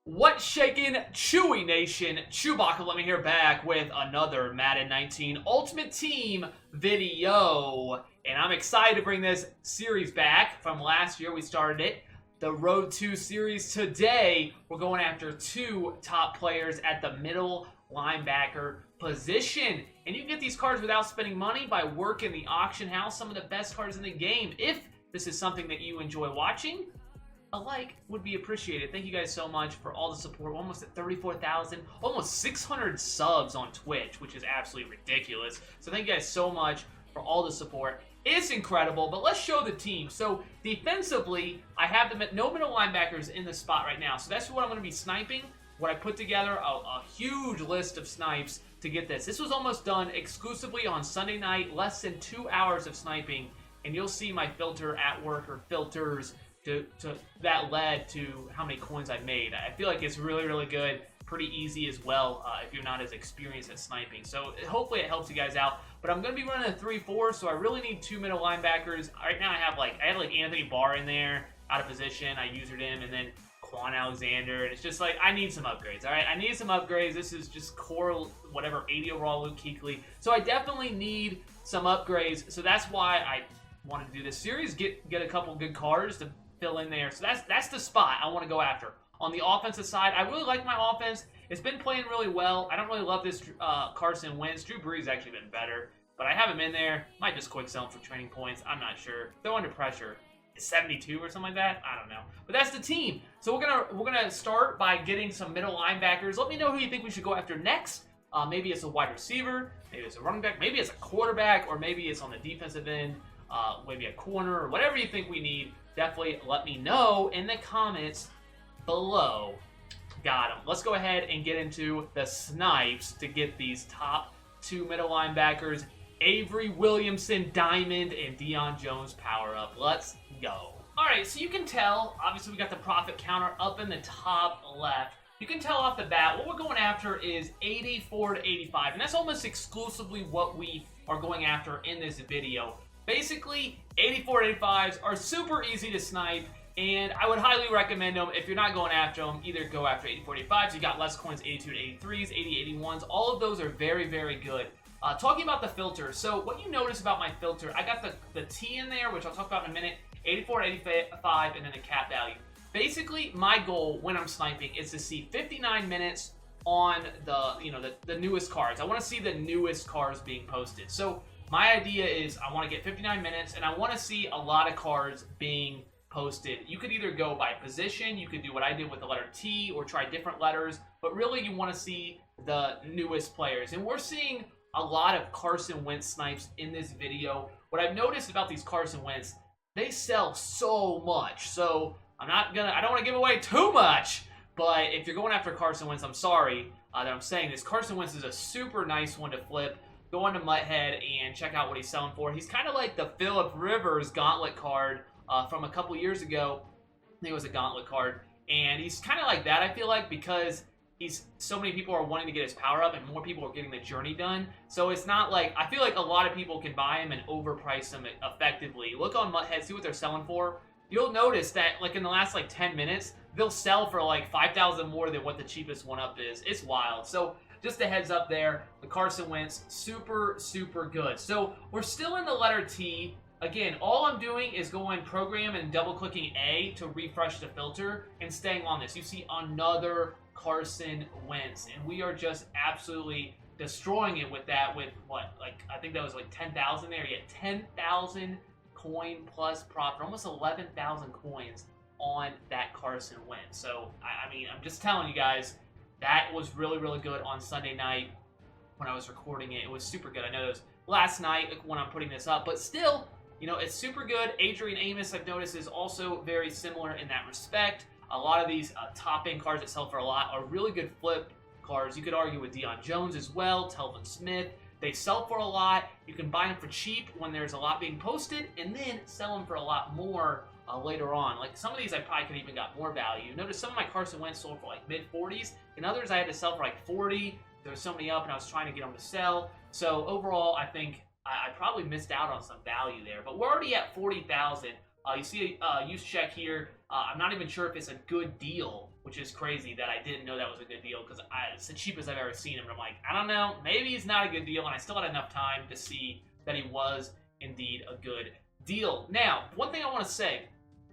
What's shaking, Chewy Nation? ChewbaccaLemma here, back with another Madden 19 Ultimate Team video. And I'm excited to bring this series back from last year. We started it, the Road to series. Today, we're going after two top players at the middle linebacker position. And you can get these cards without spending money by working the auction house. Some of the best cards in the game. If this is something that you enjoy watching, a like would be appreciated. Thank you guys so much for all the support. We're almost at 34,000, almost 600 subs on Twitch, which is absolutely ridiculous. So thank you guys so much for all the support. It's incredible, but let's show the team. So defensively, I have no middle linebackers in the spot right now. So that's what I'm going to be sniping. What I put together, a huge list of snipes to get this. This was almost done exclusively on Sunday night, less than 2 hours of sniping, and you'll see my filter at work, or filters, that led to how many coins I made. I feel like it's really, really good. Pretty easy as well if you're not as experienced at sniping. So hopefully it helps you guys out. But I'm going to be running a 3-4, so I really need two middle linebackers. Right now I had like Anthony Barr in there, out of position. I usered him, and then Quan Alexander. And it's just like, I need some upgrades, all right? I need some upgrades. This is just core, whatever, 80 overall Luke Kuechly. So I definitely need some upgrades. So that's why I wanted to do this series, get a couple good cards to fill in there. So that's the spot I want to go after. On the offensive side, I really like my offense. It's been playing really well. I don't really love this Carson Wentz. Drew Brees actually been better, but I have him in there. Might just quick sell him for training points. I'm not sure. They're under pressure. It's 72 or something like that. I don't know. But that's the team. So we're gonna start by getting some middle linebackers. Let me know who you think we should go after next. Maybe it's a wide receiver. Maybe it's a running back. Maybe it's a quarterback, or maybe it's on the defensive end. Maybe a corner, or whatever you think we need. Definitely let me know in the comments below. Got him. Let's go ahead and get into the snipes to get these top two middle linebackers, Avery Williamson Diamond and Deion Jones power up. Let's go. Alright, so you can tell, obviously we got the profit counter up in the top left. You can tell off the bat what we're going after is 84 to 85, and that's almost exclusively what we are going after in this video. Basically, 84 85s are super easy to snipe, and I would highly recommend them. If you're not going after them, either go after 84 85s. You got less coins, 82 to 83s, 80 81s. All of those are very, very good. Talking about the filter, so what you notice about my filter, I got the T in there, which I'll talk about in a minute, 84 85, and then the cap value. Basically, my goal when I'm sniping is to see 59 minutes on the newest cards. I want to see the newest cards being posted. So my idea is I want to get 59 minutes, and I want to see a lot of cards being posted. You could either go by position, you could do what I did with the letter T, or try different letters, but really you want to see the newest players. And we're seeing a lot of Carson Wentz snipes in this video. What I've noticed about these Carson Wentz, they sell so much. So I don't want to give away too much, but if you're going after Carson Wentz, I'm sorry that I'm saying this. Carson Wentz is a super nice one to flip. Go on to Mutthead and check out what he's selling for. He's kind of like the Phillip Rivers gauntlet card from a couple years ago. I think it was a gauntlet card. And he's kind of like that, I feel like, because so many people are wanting to get his power up and more people are getting the journey done. So it's not like, I feel like a lot of people can buy him and overprice him effectively. Look on Mutthead, see what they're selling for. You'll notice that like in the last like 10 minutes, they'll sell for like 5,000 more than what the cheapest one up is. It's wild. So just a heads up there, the Carson Wentz, super, super good. So we're still in the letter T. Again, all I'm doing is going program and double-clicking A to refresh the filter and staying on this. You see another Carson Wentz, and we are just absolutely destroying it with that. With what, like, I think that was like 10,000 there. You had 10,000 coin plus profit, almost 11,000 coins on that Carson Wentz. So, I mean, I'm just telling you guys, that was really, really good on Sunday night when I was recording it. It was super good. I know it was last night when I'm putting this up, but still, you know, it's super good. Adrian Amos, I've noticed, is also very similar in that respect. A lot of these top-end cards that sell for a lot are really good flip cards. You could argue with Deion Jones as well, Telvin Smith. They sell for a lot. You can buy them for cheap when there's a lot being posted, and then sell them for a lot more later on. Like some of these I probably could even got more value. Notice some of my Carson Wentz sold for like mid-40s, and others I had to sell for like 40. There was so many up, and I was trying to get them to sell. So overall, I think I probably missed out on some value there. But we're already at 40,000. You see a use check here. I'm not even sure if it's a good deal, which is crazy that I didn't know that was a good deal because it's the cheapest I've ever seen him. And I'm like, I don't know, maybe he's not a good deal, and I still had enough time to see that he was indeed a good deal. Now, one thing I want to say,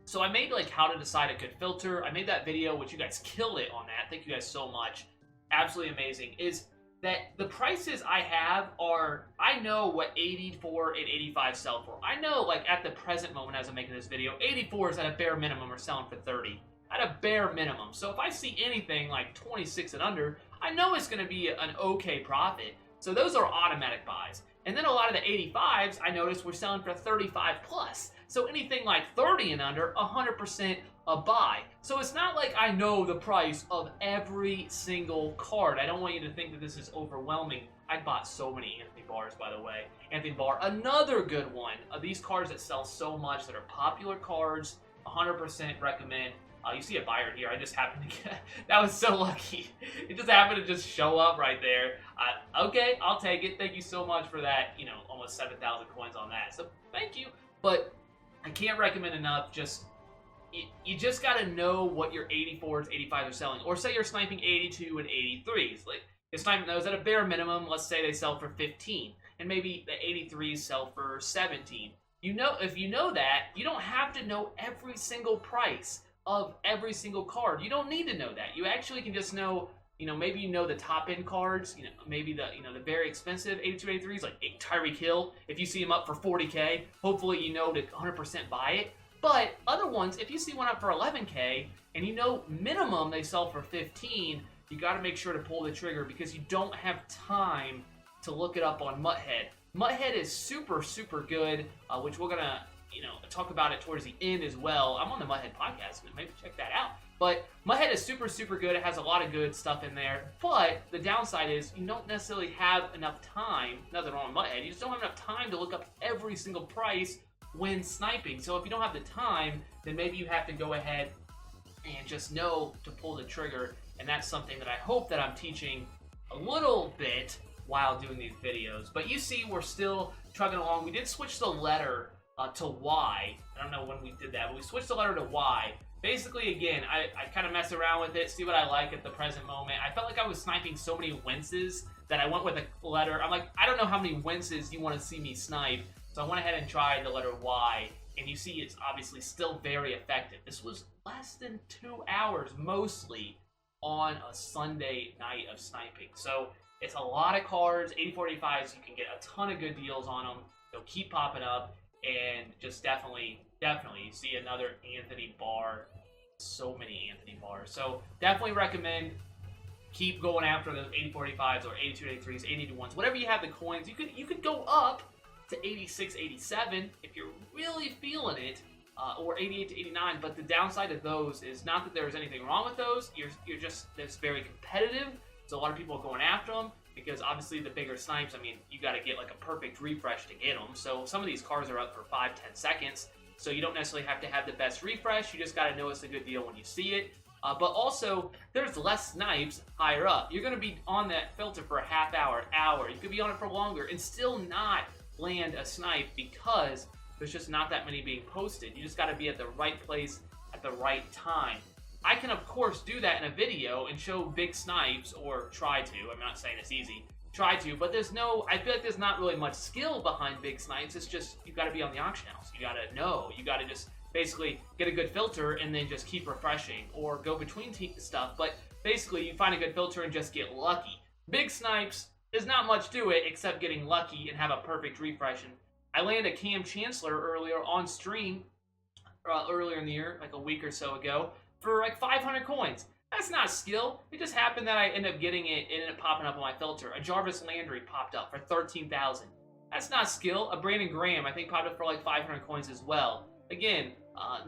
so I made like how to decide a good filter. I made that video, which you guys killed it on that. Thank you guys so much. Absolutely amazing. Is that the prices I have are, I know what 84 and 85 sell for. I know, like, at the present moment as I'm making this video, 84s at a bare minimum are selling for 30. At a bare minimum. So if I see anything like 26 and under, I know it's going to be an okay profit. So those are automatic buys. And then a lot of the 85s, I noticed, were selling for 35 plus. So anything like 30 and under, 100% a buy. So it's not like I know the price of every single card. I don't want you to think that this is overwhelming. I bought so many Anthony Barrs, by the way. Anthony Barr, another good one of these cards that sell so much, that are popular cards, 100% recommend. You see a buyer here. I just happened to get, that was so lucky. It just happened to just show up right there. Okay, I'll take it. Thank you so much for that, you know, almost 7,000 coins on that. So thank you. But I can't recommend enough. You just got to know what your 84s, 85s are selling. Or say you're sniping 82 and 83s. Like, you're sniping those at a bare minimum. Let's say they sell for 15. And maybe the 83s sell for 17. You know, if you know that, you don't have to know every single price of every single card. You don't need to know that. You actually can just know, you know, maybe you know the top end cards, you know, maybe the, you know, the very expensive 82, 83s, like Tyreek Hill. If you see him up for 40K, hopefully you know to 100% buy it. But other ones, if you see one up for 11K and you know minimum they sell for 15, you got to make sure to pull the trigger because you don't have time to look it up on Mutthead. Mutthead is super, super good, which we're gonna, you know, talk about it towards the end as well. I'm on the Mutthead podcast, maybe check that out. But Mutthead is super, super good. It has a lot of good stuff in there. But the downside is you don't necessarily have enough time. Nothing wrong with Mutthead. You just don't have enough time to look up every single price when sniping. So if you don't have the time, then maybe you have to go ahead and just know to pull the trigger. And that's something that I hope that I'm teaching a little bit while doing these videos. But you see, we're still trucking along. We did switch the letter to Y. I don't know when we did that, but we switched the letter to Y. Basically, again, I kind of mess around with it, see what I like at the present moment. I felt like I was sniping so many winces that I went with a letter. I'm like, I don't know how many winces you want to see me snipe, so I went ahead and tried the letter Y, and you see it's obviously still very effective. This was less than 2 hours, mostly, on a Sunday night of sniping. So it's a lot of cards, 84, 85s, you can get a ton of good deals on them. They'll keep popping up. And just definitely, you see another Anthony Barr. So many Anthony Barrs. So definitely recommend keep going after those 84, 85s or 82, 83s, 81s. Whatever you have the coins, you could go up to 86, 87 if you're really feeling it, or 88 to 89. But the downside of those is not that there's anything wrong with those. You're just, it's very competitive. So a lot of people are going after them. Because obviously the bigger snipes, I mean, you got to get like a perfect refresh to get them. So some of these cards are up for 5-10 seconds. So you don't necessarily have to have the best refresh. You just got to know it's a good deal when you see it. But also, there's less snipes higher up. You're going to be on that filter for a half hour, hour. You could be on it for longer and still not land a snipe because there's just not that many being posted. You just got to be at the right place at the right time. I can, of course, do that in a video and show big snipes, or try to. I'm not saying it's easy. Try to, but there's no, I feel like there's not really much skill behind big snipes. It's just, you got to be on the auction house. You got to know. You got to just basically get a good filter and then just keep refreshing or go between stuff. But basically, you find a good filter and just get lucky. Big snipes, there's not much to it except getting lucky and have a perfect refresh. And I landed a Cam Chancellor earlier on stream, earlier in the year, like a week or so ago, for like 500 coins. That's not skill. It just happened that I ended up getting it. It ended up popping up on my filter. A Jarvis Landry popped up for 13,000. That's not skill. A Brandon Graham, I think, popped up for like 500 coins as well. Again,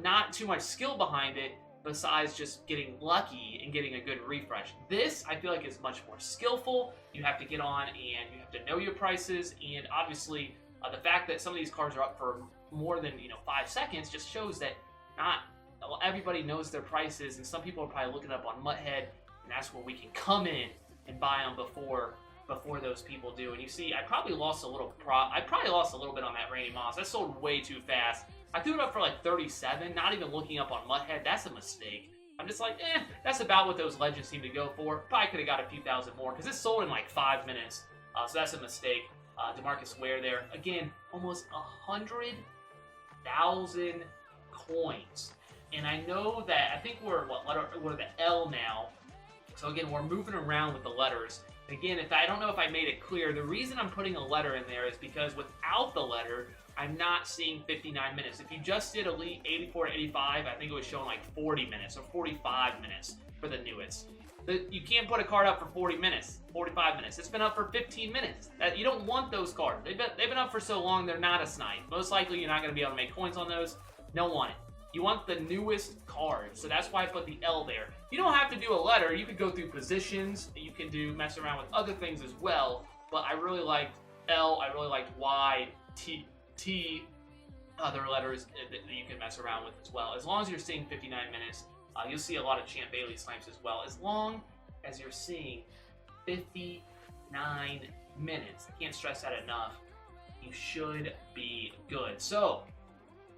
not too much skill behind it besides just getting lucky and getting a good refresh. This, I feel like, is much more skillful. You have to get on and you have to know your prices. And obviously, the fact that some of these cards are up for more than 5 seconds just shows that not everybody knows their prices, and some people are probably looking up on Mutthead, and that's where we can come in and buy them before those people do. And you see, I probably lost a little bit on that Randy Moss. That sold way too fast. I threw it up for like 37, not even looking up on Mutthead. That's a mistake. I'm just like, that's about what those legends seem to go for. Probably could have got a few thousand more because this sold in like 5 minutes. So that's a mistake. DeMarcus Ware there. Again, almost 100,000 coins. And I know that, I think we're the L now. So again, we're moving around with the letters. And again, I don't know if I made it clear, the reason I'm putting a letter in there is because without the letter, I'm not seeing 59 minutes. If you just did Elite 84 to 85, I think it was showing like 40 minutes or 45 minutes for the newest. You can't put a card up for 40 minutes, 45 minutes. It's been up for 15 minutes. You don't want those cards. They've been up for so long, they're not a snipe. Most likely, you're not going to be able to make coins on those. Don't want it. You want the newest cards, so that's why I put the L there. You don't have to do a letter. You could go through positions. You can mess around with other things as well, but I really liked L. I really liked Y, T, other letters that you can mess around with as well. As long as you're seeing 59 minutes, you'll see a lot of Champ Bailey snipes as well. As long as you're seeing 59 minutes, I can't stress that enough, you should be good. So,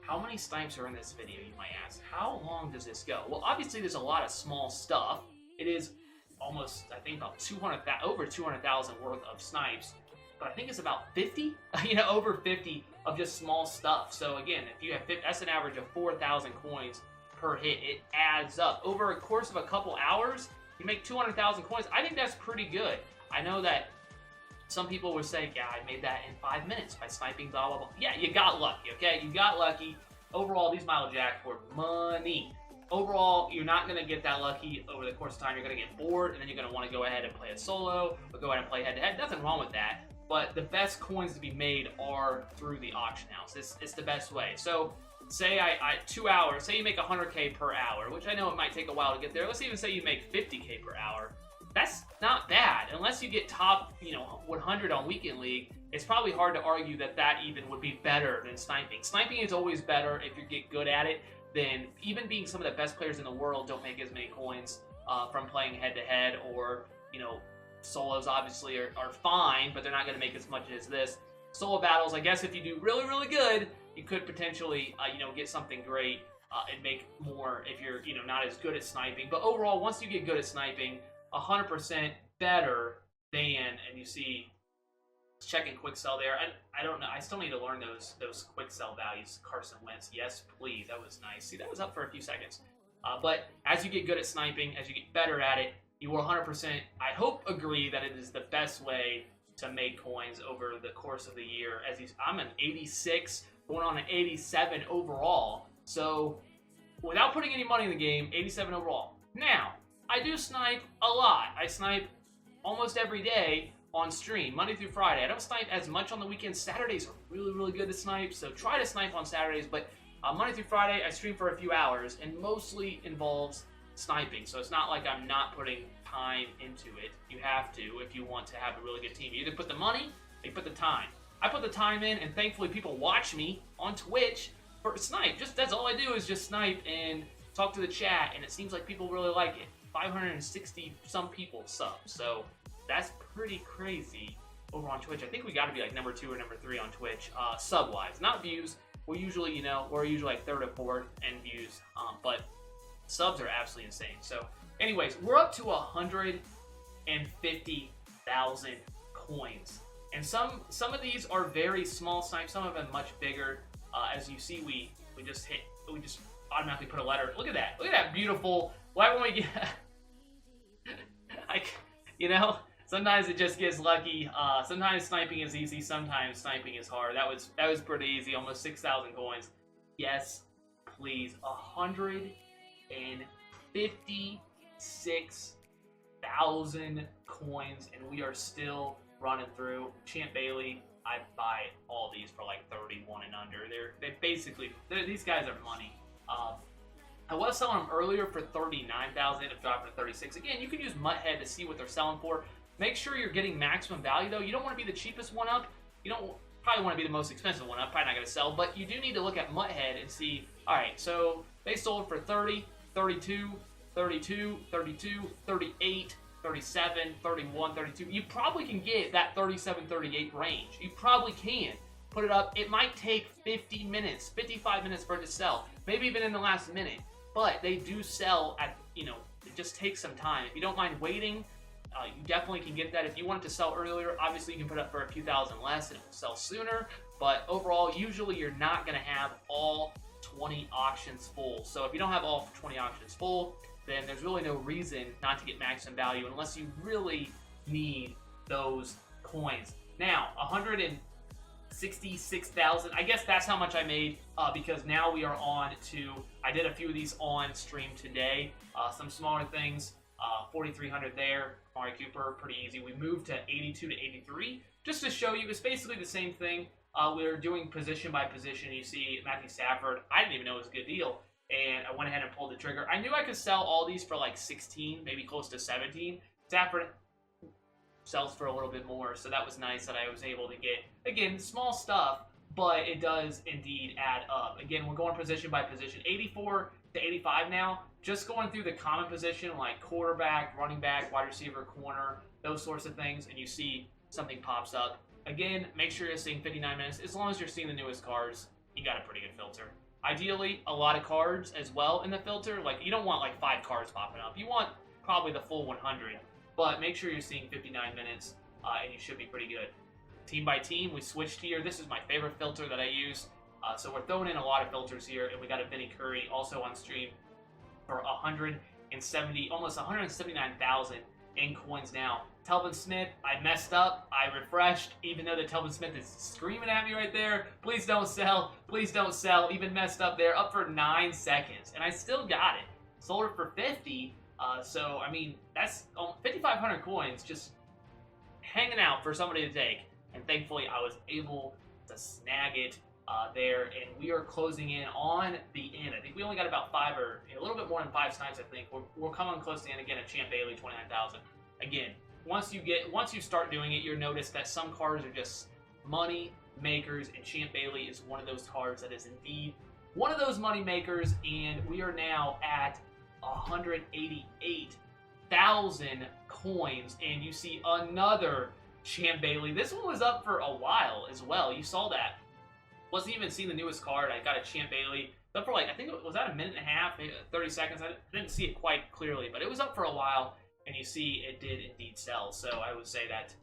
how many snipes are in this video, you might ask? How long does this go? Well, obviously there's a lot of small stuff. It is almost, I think, about over 200,000 worth of snipes. But I think it's about 50, over 50 of just small stuff. So again, if you have 50, that's an average of 4,000 coins per hit. It adds up. Over a course of a couple hours, you make 200,000 coins. I think that's pretty good. I know that some people would say, yeah, I made that in 5 minutes by sniping, blah, blah, blah. Yeah, you got lucky, okay? You got lucky. Overall, these Mile Jacks were money. Overall, you're not going to get that lucky over the course of time. You're going to get bored, and then you're going to want to go ahead and play a solo or go ahead and play head-to-head. Nothing wrong with that. But the best coins to be made are through the auction house. It's the best way. So, say 2 hours, say you make 100K per hour, which I know it might take a while to get there. Let's even say you make 50K per hour. That's not bad. Unless you get top, 100 on Weekend League, it's probably hard to argue that even would be better than sniping. Sniping is always better if you get good at it than even being some of the best players in the world don't make as many coins from playing head-to-head or, solos obviously are fine, but they're not going to make as much as this. Solo battles, I guess if you do really, really good, you could potentially, get something great and make more if you're, not as good at sniping. But overall, once you get good at sniping, 100% better than, and you see checking quick sell there. I don't know. I still need to learn those quick sell values. Carson Wentz, yes, please. That was nice. See, that was up for a few seconds. But as you get good at sniping, as you get better at it, you will 100%, I hope, agree that it is the best way to make coins over the course of the year. I'm an 86, going on an 87 overall. So, without putting any money in the game, 87 overall. Now, I do snipe a lot. I snipe almost every day on stream, Monday through Friday. I don't snipe as much on the weekends. Saturdays are really, really good to snipe, so try to snipe on Saturdays. But Monday through Friday, I stream for a few hours, and mostly involves sniping. So it's not like I'm not putting time into it. You have to if you want to have a really good team. You either put the money or you put the time. I put the time in, and thankfully people watch me on Twitch for snipe. That's all I do is just snipe and talk to the chat, and it seems like people really like it. 560 some people sub, so that's pretty crazy over on Twitch. I think we got to be like number 2 or number 3 on Twitch, sub-wise, not views. We're usually, we're usually like 3rd or 4th in views, but subs are absolutely insane. So, anyways, we're up to 150,000 coins, and some of these are very small snipes. Some of them much bigger. As you see, we just automatically put a letter. Look at that! Look at that beautiful. Why won't we get? Sometimes it just gets lucky. Sometimes sniping is easy. Sometimes sniping is hard. That was pretty easy. Almost 6,000 coins. Yes, please. 156,000 coins, and we are still running through. Champ Bailey, I buy all these for like 31 and under. These guys are money. I was selling them earlier for 39,000. It dropped to 36. Again, you can use Mutthead to see what they're selling for. Make sure you're getting maximum value, though. You don't want to be the cheapest one up. You don't probably want to be the most expensive one up. Probably not going to sell, but you do need to look at Mutthead and see, all right, so they sold for 30, 32, 32, 32, 38, 37, 31, 32. You probably can get that 37, 38 range. You probably can. Put it up. It might take 50 minutes, 55 minutes for it to sell. Maybe even in the last minute. But they do sell at it just takes some time. If you don't mind waiting, you definitely can get that. If you want it to sell earlier, obviously you can put it up for a few thousand less and it will sell sooner. But overall, usually you're not going to have all 20 auctions full. So if you don't have all 20 auctions full, then there's really no reason not to get maximum value unless you really need those coins. Now, 166,000. I guess that's how much I made because now we are on to, I did a few of these on stream today. Some smaller things, 4,300 there. Amari Cooper, pretty easy. We moved to 82 to 83 just to show you. It's basically the same thing. We're doing position by position. You see Matthew Stafford. I didn't even know it was a good deal. And I went ahead and pulled the trigger. I knew I could sell all these for like 16, maybe close to 17. Stafford sells for a little bit more, so that was nice that I was able to get, again, small stuff, but it does indeed add up. Again, we're going position by position. 84 to 85 now. Just going through the common position like quarterback, running back, wide receiver, corner, those sorts of things, and you see something pops up. Again, make sure you're seeing 59 minutes. As long as you're seeing the newest cards, you got a pretty good filter. Ideally, a lot of cards as well in the filter. Like, you don't want like 5 cards popping up. You want probably the full 100, but make sure you're seeing 59 minutes, and you should be pretty good. Team by team, we switched here. This is my favorite filter that I use. So we're throwing in a lot of filters here, and we got a Vinny Curry also on stream for 170, almost 179,000 in coins now. Telvin Smith, I messed up. I refreshed, even though the Telvin Smith is screaming at me right there. Please don't sell. Please don't sell. Even messed up there. Up for 9 seconds. And I still got it. Sold it for 50. So, I mean, that's 5,500 coins just hanging out for somebody to take. And thankfully, I was able to snag it there. And we are closing in on the end. I think we only got about 5 or a little bit more than 5 snipes, I think. We're coming close to the end again at Champ Bailey, 29,000. Again, once you start doing it, you'll notice that some cards are just money makers, and Champ Bailey is one of those cards that is indeed one of those money makers, and we are now at 188,000 coins, and you see another Champ Bailey. This one was up for a while as well. You saw that. Wasn't even seeing the newest card. I got a Champ Bailey. Up for like, I think it was that a minute and a half, maybe 30 seconds. I didn't see it quite clearly, but it was up for a while. And you see it did indeed sell. So I would say that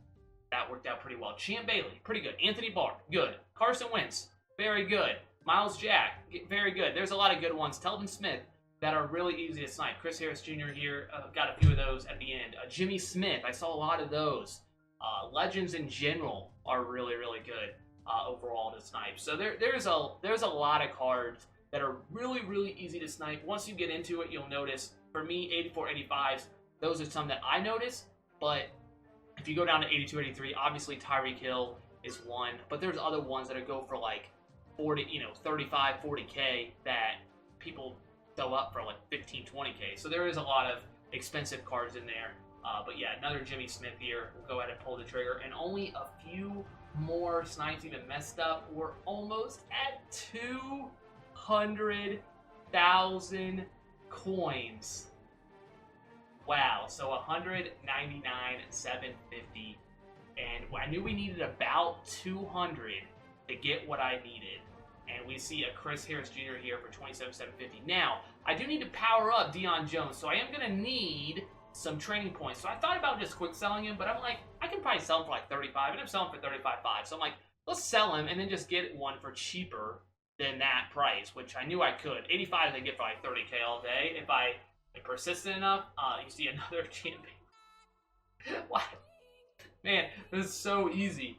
worked out pretty well. Champ Bailey, pretty good. Anthony Barr, good. Carson Wentz, very good. Miles Jack, very good. There's a lot of good ones. Telvin Smith that are really easy to snipe. Chris Harris Jr. here, got a few of those at the end. Jimmy Smith, I saw a lot of those. Legends in general are really, really good overall to snipe. So there's a lot of cards that are really, really easy to snipe. Once you get into it, you'll notice, for me, 84, 85s, those are some that I notice, but if you go down to 82, 83, obviously Tyreek Hill is one, but there's other ones that go for like 40, 35, 40K that people throw up for like 15, 20K. So there is a lot of expensive cards in there. But yeah, another Jimmy Smith here. We'll go ahead and pull the trigger, and only a few more snipes even messed up. We're almost at 200,000 coins. Wow, so 199,750, and I knew we needed about 200 to get what I needed. And we see a Chris Harris Jr. here for 27,750. Now, I do need to power up Deion Jones, so I am going to need some training points. So I thought about just quick selling him, but I'm like, I can probably sell him for like 35, and I'm selling for 35.5. So I'm like, let's sell him and then just get one for cheaper than that price, which I knew I could. 85 I get for like 30K all day if I persistent enough. You see another champion. What? Man, this is so easy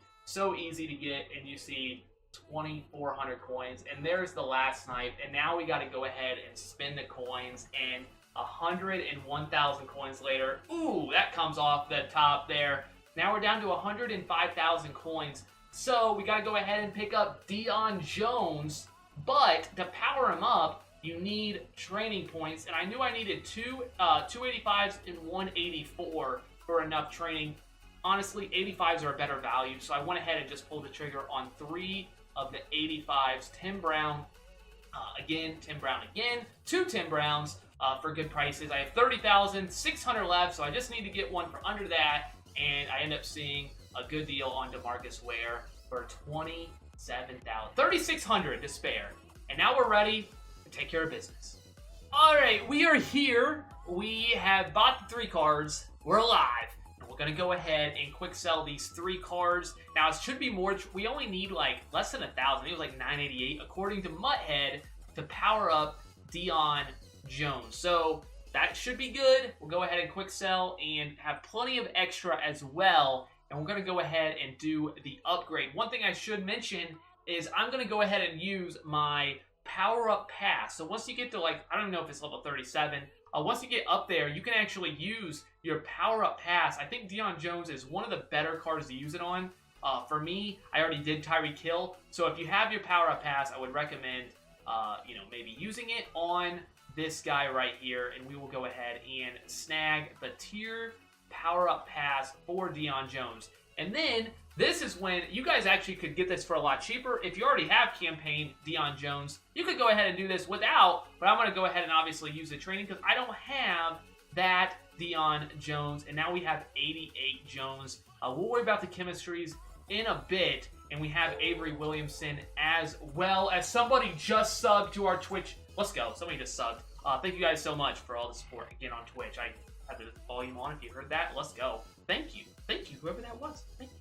to get, and you see 2,400 coins, and there's the last snipe, and now we got to go ahead and spin the coins, and 101,000 coins later, ooh, that comes off the top there. Now we're down to 105,000 coins, so we got to go ahead and pick up Deion Jones, but to power him up, you need training points, and I knew I needed 285s and 184 for enough training. Honestly, 85s are a better value, so I went ahead and just pulled the trigger on 3 of the 85s. Tim Brown, Tim Brown again, 2 Tim Browns for good prices. I have 30,600 left, so I just need to get one for under that, and I end up seeing a good deal on DeMarcus Ware for 3,600 to spare. And now we're ready to take care of business. All right, we are here we have bought the 3 cards. We're alive. And we're going to go ahead and quick sell these 3 cards. Now, it should be more. We only need like less than 1,000. I think it was like 988, according to Mutthead, to power up Deion Jones. So that should be good. We'll go ahead and quick sell and have plenty of extra as well. And we're going to go ahead and do the upgrade. One thing I should mention is I'm going to go ahead and use my power up pass. So once you get to like, I don't know if it's level 37. Once you get up there, you can actually use your power up pass. I think Deion Jones is one of the better cards to use it on. For me, I already did Tyreek Hill. So if you have your power up pass, I would recommend, maybe using it on this guy right here. And we will go ahead and snag the tier power up pass for Deion Jones. And then this is when you guys actually could get this for a lot cheaper. If you already have campaign Deion Jones, you could go ahead and do this without, but I'm going to go ahead and obviously use the training because I don't have that Deion Jones. And now we have 88 Jones. We'll worry about the chemistries in a bit. And we have Avery Williamson as well as somebody just subbed to our Twitch. Let's go. Somebody just subbed. Thank you guys so much for all the support again on Twitch. I had the volume on. If you heard that, let's go. Thank you. Thank you, whoever that was. Thank you.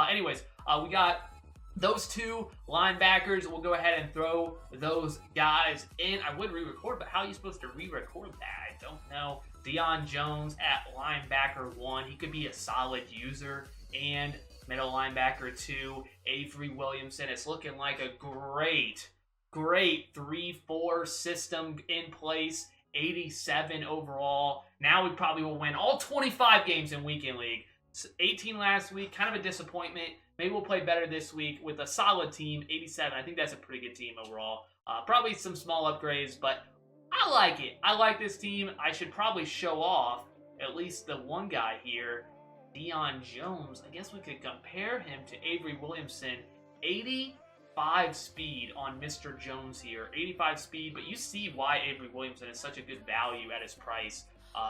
Anyways, we got those 2 linebackers. We'll go ahead and throw those guys in. I would re-record, but how are you supposed to re-record that? I don't know. Deion Jones at linebacker 1. He could be a solid user. And middle linebacker 2, Avery Williamson. It's looking like a great 3-4 system in place. 87 overall. Now we probably will win all 25 games in Weekend League. 18 last week, kind of a disappointment. Maybe we'll play better this week with a solid team. 87, I think that's a pretty good team overall. Probably some small upgrades, but I like it. I like this team. I should probably show off at least the one guy here, Deion Jones. I guess we could compare him to Avery Williamson. 85 speed on Mr. Jones here. 85 speed, but you see why Avery Williamson is such a good value at his price.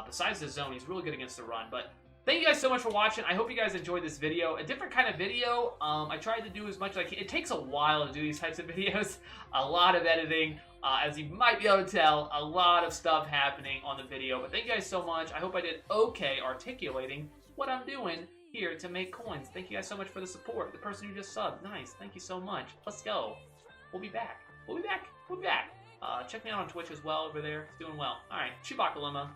Besides the zone, he's really good against the run, but thank you guys so much for watching. I hope you guys enjoyed this video. A different kind of video. I tried to do as much as I can. It takes a while to do these types of videos. A lot of editing. As you might be able to tell, a lot of stuff happening on the video. But thank you guys so much. I hope I did okay articulating what I'm doing here to make coins. Thank you guys so much for the support. The person who just subbed. Nice. Thank you so much. Let's go. We'll be back. We'll be back. We'll be back. Check me out on Twitch as well over there. It's doing well. All right. ChewbaccaLlama.